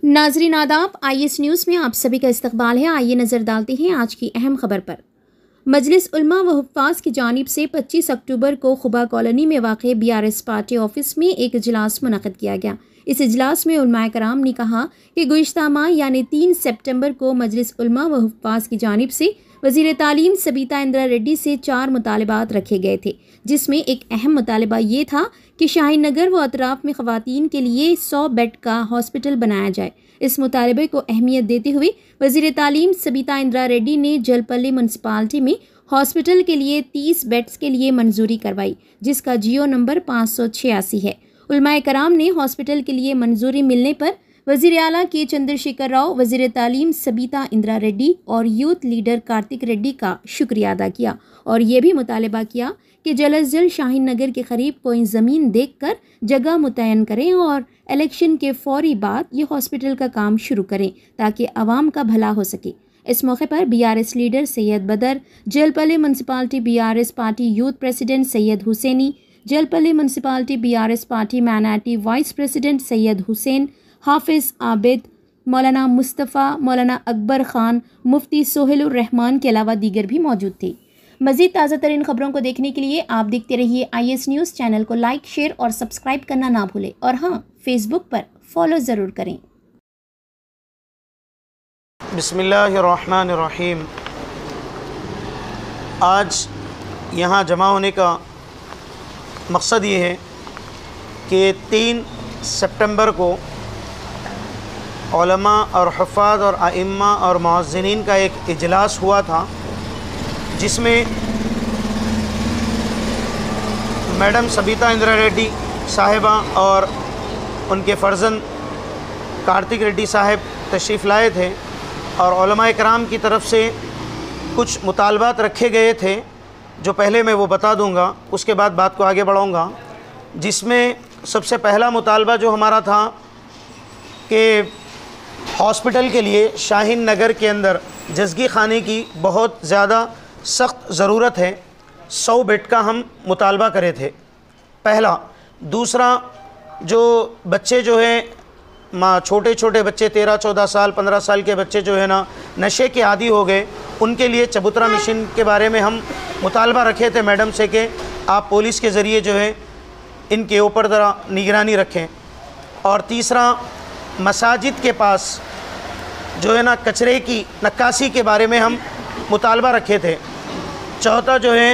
नाजरीन आदाब, IS news में आप सभी का इस्तकबाल है। आइए नज़र डालते हैं आज की अहम खबर पर। मजलिस उलमा व हुफ़्फ़ाज़ की जानिब से 25 अक्टूबर को खुबा कॉलोनी में वाक़े BRS पार्टी ऑफिस में एक इजलास मुनक़्क़िद किया गया। इस इजलास में उलमाए कराम ने कहा कि गुज़िश्ता माह यानी 3 सितंबर को मजलिस उलमा व हुफ़्फ़ाज़ की जानिब से वज़ीर तालीम सबीता इंदिरा रेड्डी से 4 मुतालबात रखे गए थे, जिसमें एक अहम मुतालबा ये था कि शाहीन नगर व अतराफ़ में ख़वातीन के लिए 100 बेड का हॉस्पिटल बनाया जाए। इस मुतालबे को अहमियत देते हुए वज़ीर तालीम सबीता इंदिरा रेड्डी ने जलपल्ली म्यूनसिपालिटी में हॉस्पिटल के लिए 30 बेड्स के लिए मंजूरी करवाई, जिसका जियो नंबर 586 है। उलमाए कराम ने हॉस्पिटल के लिए मंजूरी मिलने पर वज़ीर आला के चंद्रशेखर राव, वज़ीर तालीम सबीता इंदिरा रेड्डी और यूथ लीडर कार्तिक रेड्डी का शुक्रिया अदा किया और ये भी मुतालबा किया कि जल्द अज जल्द शाहीन नगर के करीब कोई ज़मीन देखकर जगह मुतय्यन करें और इलेक्शन के फौरी बाद ये हॉस्पिटल का काम शुरू करें ताकि आवाम का भला हो सके। इस मौके पर BRS leader Syed Badar, Jalpally municipality BRS party youth president Syed Husaini, Jalpally municipality BRS party minority vice president Syed Hussain, Hafiz Abid, मौलाना मुस्तफ़ा, मौलाना अकबर ख़ान, मुफ्ती सोहेलुर रहमान के अलावा दीगर भी मौजूद थे। मज़ीद ताज़ा तरीन खबरों को देखने के लिए आप देखते रहिए IS न्यूज़। चैनल को लाइक, शेयर और सब्सक्राइब करना ना भूलें और हाँ, फेसबुक पर फॉलो ज़रूर करें। बिस्मिल्लाहिर्रहमानिर्रहीम। आज यहाँ जमा होने का मकसद ये है कि 3 सितंबर को उलमा और हुफ़्फ़ाज़ और आइम्मा और मुअज़्ज़िनीन का एक इजलास हुआ था, जिसमें मैडम सबीता इंदिरा रेड्डी साहिबा और उनके फ़र्जंद कार्तिक रेड्डी साहब तशरीफ़ लाए थे और उलमाए कराम की तरफ से कुछ मुतालबात रखे गए थे, जो पहले मैं वो बता दूंगा, उसके बाद बात को आगे बढ़ाऊंगा। जिसमें सबसे पहला मुतालबा जो हमारा था कि हॉस्पिटल के लिए शाहीन नगर के अंदर जज़गी खाने की बहुत ज़्यादा सख्त ज़रूरत है। 100 बेड का हम मुतालबा करे थे, पहला। दूसरा, जो बच्चे जो हैं छोटे छोटे बच्चे 13-14 साल 15 साल के बच्चे जो है ना नशे के आदी हो गए, उनके लिए चबूतरा मिशन के बारे में हम मुतालबा रखे थे मैडम से कि आप पुलिस के ज़रिए जो है इनके ऊपर ज़रा निगरानी रखें। और तीसरा, मसाजिद के पास जो है ना कचरे की नक्कासी के बारे में हम मुतालबा रखे थे। चौथा जो है,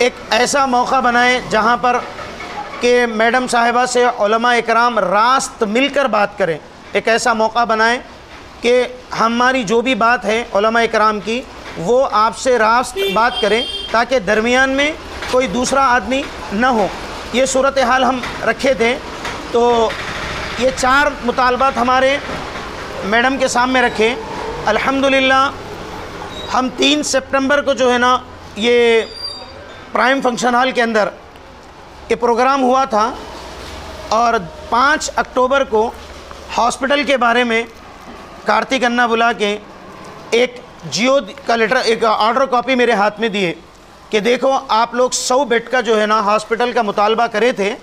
एक ऐसा मौका बनाएं जहां पर कि मैडम साहिबा से उलमा इकराम रास्त मिलकर बात करें। एक ऐसा मौका बनाएं कि हमारी जो भी बात है उलमा इकराम की, वो आपसे रास्त बात करें ताकि दरमियान में कोई दूसरा आदमी न हो। ये सूरत हाल हम रखे थे। तो ये 4 मुतालबात हमारे मैडम के सामने रखे। अल्हम्दुलिल्लाह हम 3 सितंबर को जो है ना ये प्राइम फंक्शन हॉल के अंदर ये प्रोग्राम हुआ था और 5 अक्टूबर को हॉस्पिटल के बारे में कार्तिक अन्ना बुला के एक जियो का लेटर, एक ऑर्डर कॉपी मेरे हाथ में दिए कि देखो आप लोग 100 बेड का जो है ना हॉस्पिटल का मुतालबा करे थे,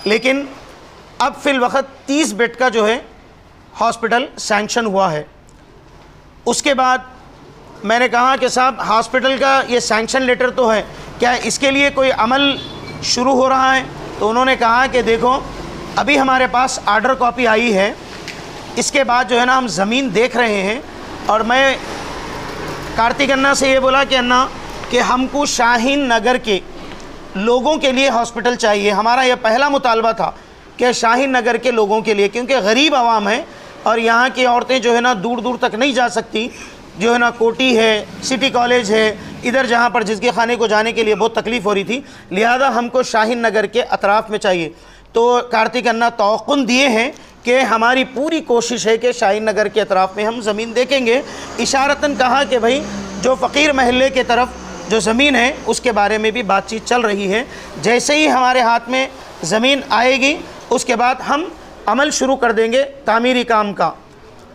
लेकिन अब फिल वक्त 30 बेड का जो है हॉस्पिटल सैंक्शन हुआ है। उसके बाद मैंने कहा कि साहब हॉस्पिटल का ये सैंक्शन लेटर तो है, क्या इसके लिए कोई अमल शुरू हो रहा है? तो उन्होंने कहा कि देखो अभी हमारे पास ऑर्डर कॉपी आई है, इसके बाद जो है ना हम ज़मीन देख रहे हैं। और मैं कार्तिक अन्ना से ये बोला कि अन्ना कि हमको शाहीन नगर के लोगों के लिए हॉस्पिटल चाहिए। हमारा यह पहला मुतालबा था कि शाहीन नगर के लोगों के लिए, क्योंकि गरीब आवाम है और यहाँ की औरतें जो है ना दूर दूर तक नहीं जा सकती, जो है ना कोटी है, सिटी कॉलेज है, इधर जहाँ पर जिसके खाने को जाने के लिए बहुत तकलीफ़ हो रही थी, लिहाजा हमको शाहीन नगर के अतराफ़ में चाहिए। तो कार्तिक अन्ना तवक्कुन दिए हैं कि हमारी पूरी कोशिश है कि शाहीन नगर के अतराफ़ में हम ज़मीन देखेंगे। इशारतन कहा कि भाई जो फ़कीर महल्ले के तरफ जो ज़मीन है उसके बारे में भी बातचीत चल रही है। जैसे ही हमारे हाथ में ज़मीन आएगी उसके बाद हम अमल शुरू कर देंगे तामीरी काम का।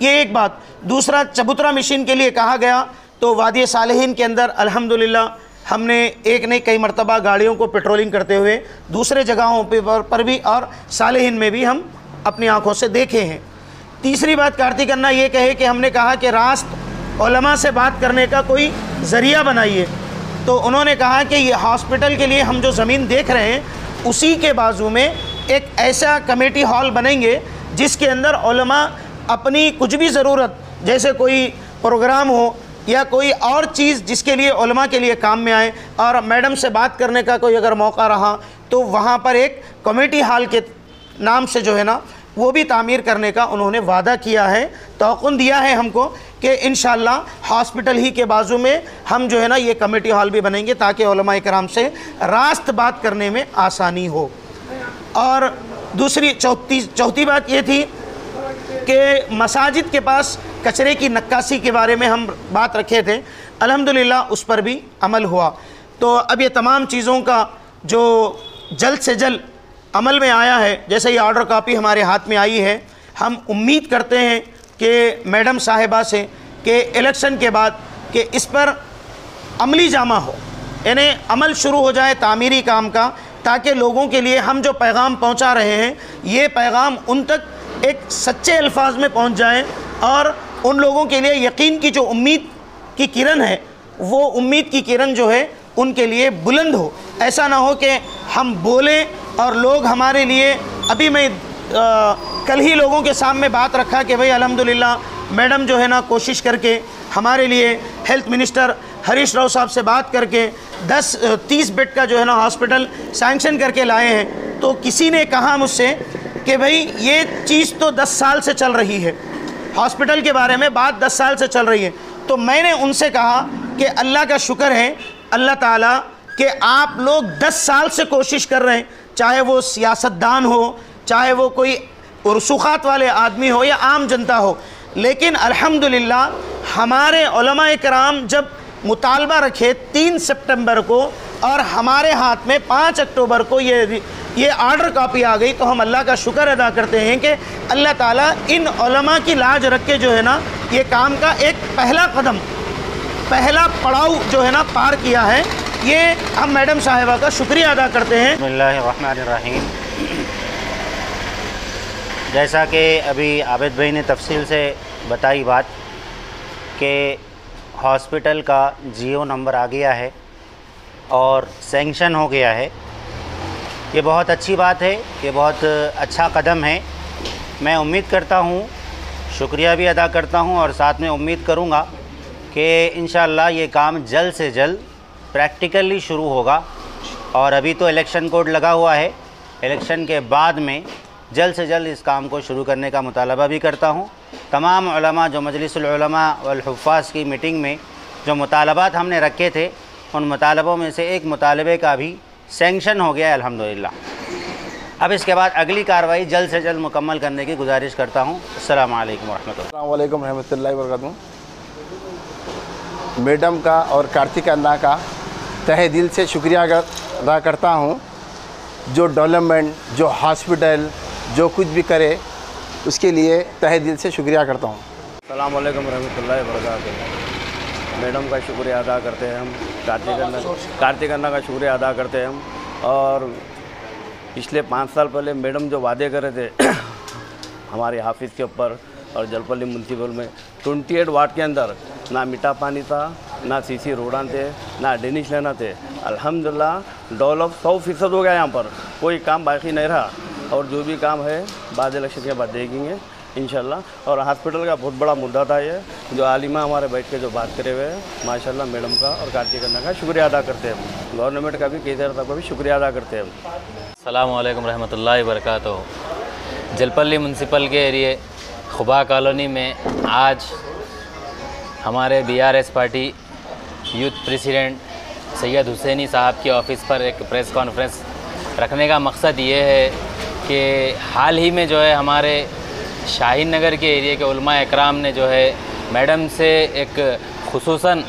ये एक बात। दूसरा, चबूतरा मशीन के लिए कहा गया तो वादी सालेहीन के अंदर अल्हम्दुलिल्लाह हमने एक नहीं कई मरतबा गाड़ियों को पेट्रोलिंग करते हुए दूसरे जगहों पर भी और सालेहीन में भी हम अपनी आंखों से देखे हैं। तीसरी बात कार्तिक अन्ना ये कहे कि हमने कहा कि रास्त उलमा से बात करने का कोई ज़रिया बनाइए, तो उन्होंने कहा कि ये हॉस्पिटल के लिए हम जो ज़मीन देख रहे हैं उसी के बाजू में एक ऐसा कमेटी हॉल बनेंगे जिसके अंदर उलमा अपनी कुछ भी ज़रूरत, जैसे कोई प्रोग्राम हो या कोई और चीज़ जिसके लिए उलमा के लिए काम में आए, और मैडम से बात करने का कोई अगर मौका रहा तो वहाँ पर एक कमेटी हॉल के नाम से जो है ना वो भी तामीर करने का उन्होंने वादा किया है, तौक़ुन दिया है हमको कि इंशाअल्लाह हॉस्पिटल ही के बाजू में हम जो है ना ये कमेटी हॉल भी बनेंगे ताकि उलमा कराम से रास्त बात करने में आसानी हो। और दूसरी चौथी बात ये थी कि मसाजिद के पास कचरे की नक्काशी के बारे में हम बात रखे थे, अल्हम्दुलिल्लाह उस पर भी अमल हुआ। तो अब ये तमाम चीज़ों का जो जल्द से जल्द अमल में आया है, जैसे ये ऑर्डर कॉपी हमारे हाथ में आई है, हम उम्मीद करते हैं कि मैडम साहिबा से कि इलेक्शन के बाद कि इस पर अमली जामा हो, यानी अमल शुरू हो जाए तामीरी काम का, ताकि लोगों के लिए हम जो पैगाम पहुंचा रहे हैं ये पैगाम उन तक एक सच्चे अल्फाज में पहुंच जाए और उन लोगों के लिए यकीन की जो उम्मीद की किरण है वो उम्मीद की किरण जो है उनके लिए बुलंद हो। ऐसा ना हो कि हम बोलें और लोग हमारे लिए, अभी मैं कल ही लोगों के सामने बात रखा कि भाई अल्हम्दुलिल्लाह मैडम जो है ना कोशिश करके हमारे लिए हेल्थ मिनिस्टर हरीश राव साहब से बात करके 30 बेड का जो है ना हॉस्पिटल सैंक्शन करके लाए हैं। तो किसी ने कहा मुझसे कि भाई ये चीज़ तो 10 साल से चल रही है, हॉस्पिटल के बारे में बात 10 साल से चल रही है। तो मैंने उनसे कहा कि अल्लाह का शुक्र है अल्लाह ताला कि आप लोग 10 साल से कोशिश कर रहे हैं, चाहे वो सियासतदान हो, चाहे वो कोई रसूखात वाले आदमी हो या आम जनता हो, लेकिन अल्हम्दुलिल्लाह हमारे उलमा कराम जब मुतालबा रखे 3 सितंबर को और हमारे हाथ में 5 अक्टूबर को ये ऑर्डर कॉपी आ गई, तो हम अल्लाह का शुक्र अदा करते हैं कि अल्लाह ताला इन उलमा की लाज रख के जो है ना ये काम का एक पहला कदम, पहला पड़ाव जो है ना पार किया है। ये हम मैडम साहिबा का शुक्रिया अदा करते हैं। बिस्मिल्लाहिर्रहमानिर्रहीम। जैसा कि अभी आबिद भाई ने तफसील से बताई बात कि हॉस्पिटल का जियो नंबर आ गया है और सैंक्शन हो गया है, ये बहुत अच्छी बात है, ये बहुत अच्छा कदम है। मैं उम्मीद करता हूँ, शुक्रिया भी अदा करता हूँ और साथ में उम्मीद करूँगा कि इंशाअल्लाह ये काम जल्द से जल्द प्रैक्टिकली शुरू होगा। और अभी तो इलेक्शन कोड लगा हुआ है, इलेक्शन के बाद में जल्द से जल्द इस काम को शुरू करने का मुतालबा भी करता हूँ। तमाम उलमा जो मजलिसुल उलमा वल हुफ़्फ़ाज़ की मीटिंग में जो मुतालबात हमने रखे थे उन मुतालबों में से एक मुतालबे का भी सैंक्शन हो गया है अल्हम्दुलिल्लाह। अब इसके बाद अगली कार्रवाई जल्द से जल्द मुकम्मल करने की गुजारिश करता हूँ। अस्सलामु अलैकुम रहमतुल्लाहि व बरकातहू। मैडम का और कार्तिक अन्ना का तहे दिल से शुक्रिया अदा करता हूँ। जो डेवलपमेंट, जो हॉस्पिटल, जो कुछ भी करे उसके लिए तहे दिल से शुक्रिया करता हूँ। अस्सलाम वालेकुम रहमतुल्लाहि व बरकातहू। मैडम का शुक्रिया अदा करते हैं हम, कार्तिक अन्ना का शुक्रिया अदा करते हैं हम। और पिछले 5 साल पहले मैडम जो वादे कर रहे थे हमारे हाफिज़ के ऊपर और जलपल्ली म्यूनसिपल में 28 वार्ड के अंदर ना मीठा पानी था, ना सीसी रोडां थे, ना डेनिश लेना थे। अल्हम्दुलिल्लाह डेवलप 100% हो गया, यहाँ पर कोई काम बाकी नहीं रहा। और जो भी काम है बाद इलेक्शन के बाद देखेंगे इंशाल्लाह। और हॉस्पिटल का बहुत बड़ा मुद्दा था ये, जो आलिमा हमारे बैठ के जो बात करे हुए हैं, माशाल्लाह मैडम का और कार्तिक अन्ना का शुक्रिया अदा करते हैं। गवर्नमेंट का भी, केसीआर साहब का भी शुक्रिया अदा करते हैं। अस्सलामु अलैकुम रहमतुल्लाहि व बरकातहू। जलपल्ली म्यूनसिपल के एरिए खुबा कॉलोनी में आज हमारे BRS party youth president Syed Husaini साहब के ऑफ़िस पर एक प्रेस कॉन्फ्रेंस रखने का मकसद ये है कि हाल ही में जो है हमारे शाहीन नगर के एरिए के उलमा इकराम ने जो है मैडम से एक खुसूसन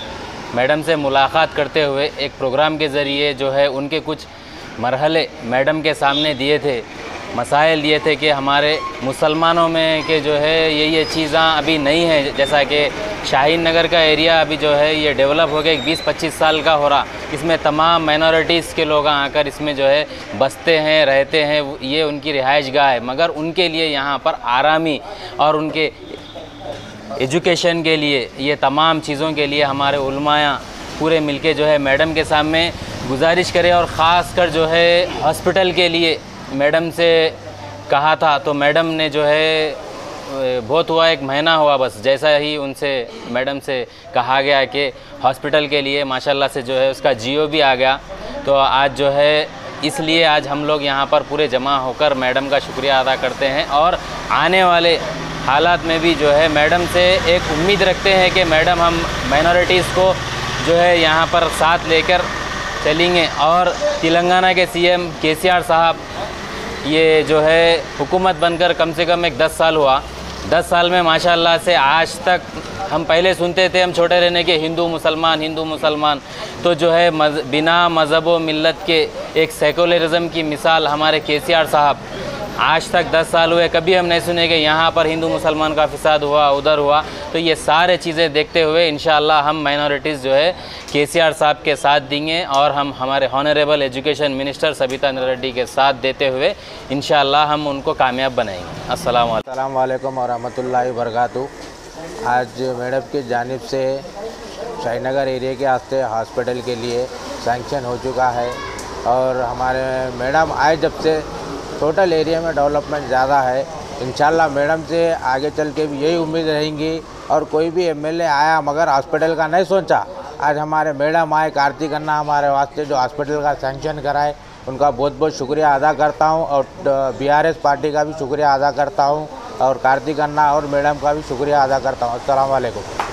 मैडम से मुलाकात करते हुए एक प्रोग्राम के ज़रिए जो है उनके कुछ मरहले मैडम के सामने दिए थे, मसाइल दिए थे कि हमारे मुसलमानों में के जो है ये चीज़ें अभी नहीं हैं, जैसा कि शाहीन नगर का एरिया अभी जो है ये डेवलप हो गया, 20-25 साल का हो रहा। इसमें तमाम माइनॉरिटीज़ के लोग आकर इसमें जो है बसते हैं, रहते हैं, ये उनकी रिहाइश गाह है। मगर उनके लिए यहाँ पर आरामी और उनके एजुकेशन के लिए, ये तमाम चीज़ों के लिए हमारे उलमाया पूरे मिलके जो है मैडम के सामने गुजारिश करें। और ख़ास कर जो है हॉस्पिटल के लिए मैडम से कहा था, तो मैडम ने जो है बहुत हुआ 1 महीना हुआ बस, जैसा ही उनसे मैडम से कहा गया कि हॉस्पिटल के लिए माशाल्लाह से जो है उसका जियो भी आ गया। तो आज जो है इसलिए आज हम लोग यहाँ पर पूरे जमा होकर मैडम का शुक्रिया अदा करते हैं और आने वाले हालात में भी जो है मैडम से एक उम्मीद रखते हैं कि मैडम हम माइनॉरिटीज़ को जो है यहाँ पर साथ लेकर चलेंगे। और तेलंगाना के सीएम केसीआर साहब ये जो है हुकूमत बनकर कम से कम 10 साल हुआ। 10 साल में माशाल्लाह से आज तक हम पहले सुनते थे, हम छोटे रहने के हिंदू मुसलमान, तो जो है बिना मज़हब व मिल्लत के एक सेकुलरिज़म की मिसाल हमारे केसीआर साहब। आज तक 10 साल हुए, कभी हम नहीं सुने कि यहाँ पर हिंदू मुसलमान का फिसाद हुआ, उधर हुआ। तो ये सारे चीज़ें देखते हुए इंशाअल्लाह हम माइनॉरिटीज़ जो है केसीआर साहब के साथ देंगे और हम हमारे honourable education minister Sabita Indira Reddy के साथ देते हुए इंशाअल्लाह हम उनको कामयाब बनाएंगे। अस्सलाम वालेकुम वरहमतुल्लाहि वबरकातुहू। आज मैडम की जानिब से शाहीनगर एरिया के वास्ते हॉस्पिटल के लिए सैंक्शन हो चुका है और हमारे मैडम आए जब से टोटल एरिया में डेवलपमेंट ज़्यादा है। इंशाल्लाह मैडम से आगे चल के भी यही उम्मीद रहेंगी। और कोई भी एमएलए आया मगर हॉस्पिटल का नहीं सोचा, आज हमारे मैडम आए कार्तिक अन्ना हमारे वास्ते जो हॉस्पिटल का सैंक्शन कराए, उनका बहुत बहुत शुक्रिया अदा करता हूं। और बीआरएस पार्टी का भी शुक्रिया अदा करता हूं और कार्तिक अन्ना और मैडम का भी शुक्रिया अदा करता हूं। अस्सलाम वालेकुम।